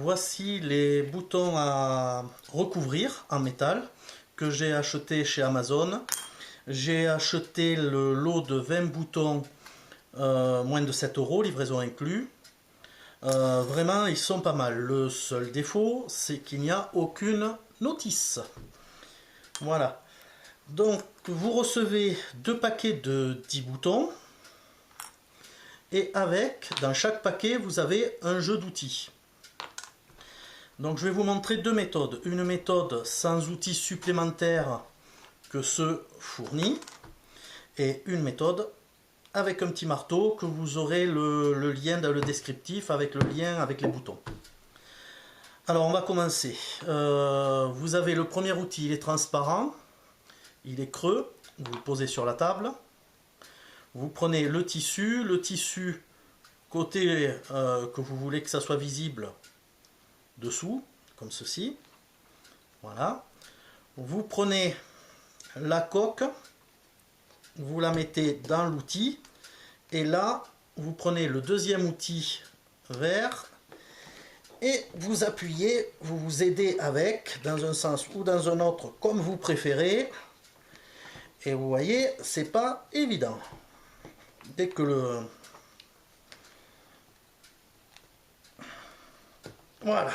Voici les boutons à recouvrir en métal que j'ai acheté chez Amazon. J'ai acheté le lot de 20 boutons moins de 7 €, livraison inclus. Vraiment, ils sont pas mal. Le seul défaut, c'est qu'il n'y a aucune notice. Voilà. Donc, vous recevez 2 paquets de 10 boutons. Et avec, dans chaque paquet, vous avez un jeu d'outils. Donc, je vais vous montrer 2 méthodes. Une méthode sans outils supplémentaires que ceux fournis. Et une méthode avec un petit marteau que vous aurez le lien dans le descriptif avec le lien avec les boutons. Alors on va commencer. Vous avez le premier outil, il est transparent, il est creux, vous le posez sur la table. Vous prenez le tissu côté que vous voulez que ça soit visible dessous, comme ceci. Voilà. Vous prenez la coque, vous la mettez dans l'outil et là vous prenez le deuxième outil vert et vous appuyez, vous vous aidez avec dans un sens ou dans un autre comme vous préférez, et vous voyez c'est pas évident. Dès que le voilà,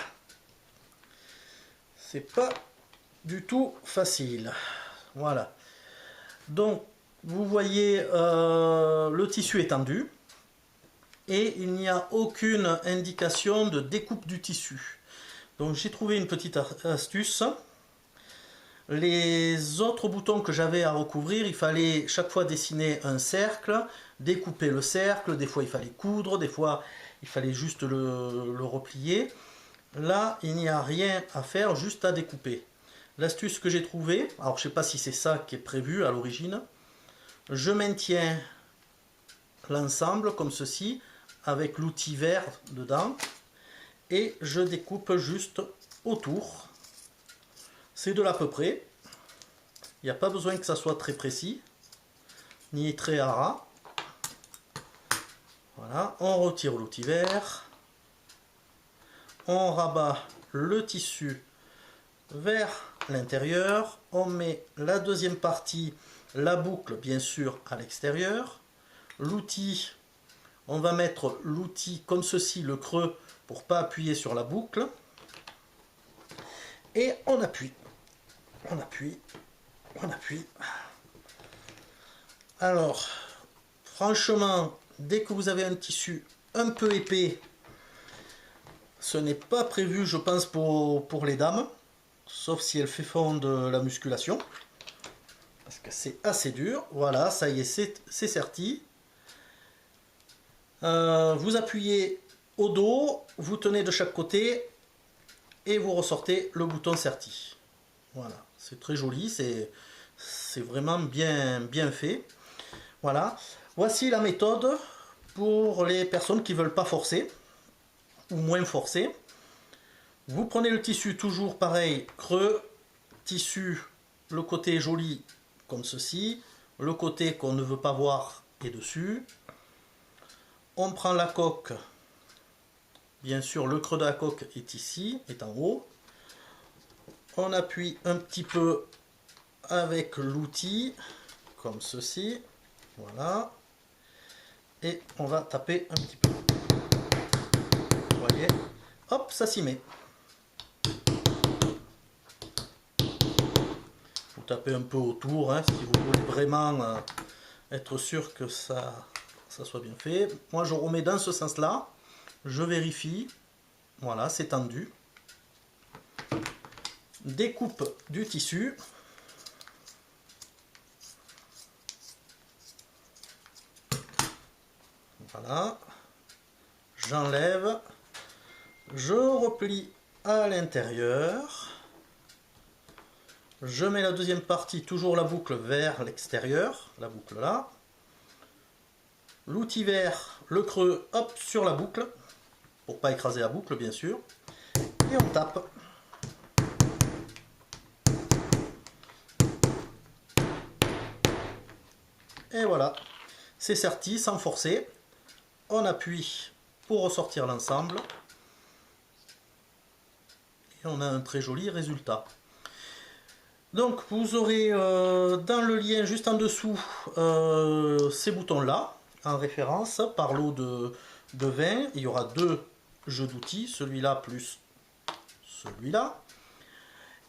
c'est pas du tout facile. Voilà, donc vous voyez le tissu est tendu et il n'y a aucune indication de découpe du tissu. Donc j'ai trouvé une petite astuce. Les autres boutons que j'avais à recouvrir, il fallait chaque fois dessiner un cercle, découper le cercle, des fois il fallait coudre, des fois il fallait juste le replier. Là, il n'y a rien à faire, juste à découper. L'astuce que j'ai trouvée, alors je ne sais pas si c'est ça qui est prévu à l'origine, je maintiens l'ensemble comme ceci, avec l'outil vert dedans, et je découpe juste autour. C'est de l'à peu près. Il n'y a pas besoin que ça soit très précis, ni très à ras. Voilà, on retire l'outil vert. On rabat le tissu vers l'intérieur. On met la deuxième partie, la boucle bien sûr à l'extérieur. L'outil, on va mettre l'outil comme ceci, le creux, pour pas appuyer sur la boucle. Et on appuie. On appuie. On appuie. Alors, franchement, dès que vous avez un tissu un peu épais, ce n'est pas prévu, je pense, pour les dames, sauf si elles font de la musculation, parce que c'est assez dur. Voilà, ça y est, c'est serti. Vous appuyez au dos, vous tenez de chaque côté et vous ressortez le bouton serti. Voilà, c'est très joli, c'est vraiment bien fait. Voilà, voici la méthode pour les personnes qui ne veulent pas forcer ou moins forcer. Vous prenez le tissu toujours pareil, creux, tissu, le côté joli comme ceci, le côté qu'on ne veut pas voir est dessus. On prend la coque, bien sûr le creux de la coque est ici, est en haut. On appuie un petit peu avec l'outil, comme ceci, voilà. Et on va taper un petit peu. Vous voyez, hop, ça s'y met. Vous tapez un peu autour, hein, si vous voulez vraiment être sûr que ça soit bien fait. Moi je remets dans ce sens là, je vérifie, voilà, c'est tendu. Découpe du tissu. Voilà, j'enlève, je replie à l'intérieur, je mets la deuxième partie, toujours la boucle vers l'extérieur, la boucle là, l'outil vert, le creux, hop, sur la boucle, pour pas écraser la boucle bien sûr, et on tape. Et voilà, c'est serti sans forcer. On appuie pour ressortir l'ensemble. Et on a un très joli résultat. Donc vous aurez dans le lien juste en dessous ces boutons-là, en référence, par lot de vin. Il y aura deux jeux d'outils, celui-là plus celui-là.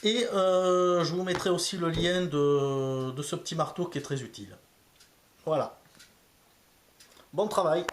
Et je vous mettrai aussi le lien de ce petit marteau qui est très utile. Voilà. Bon travail!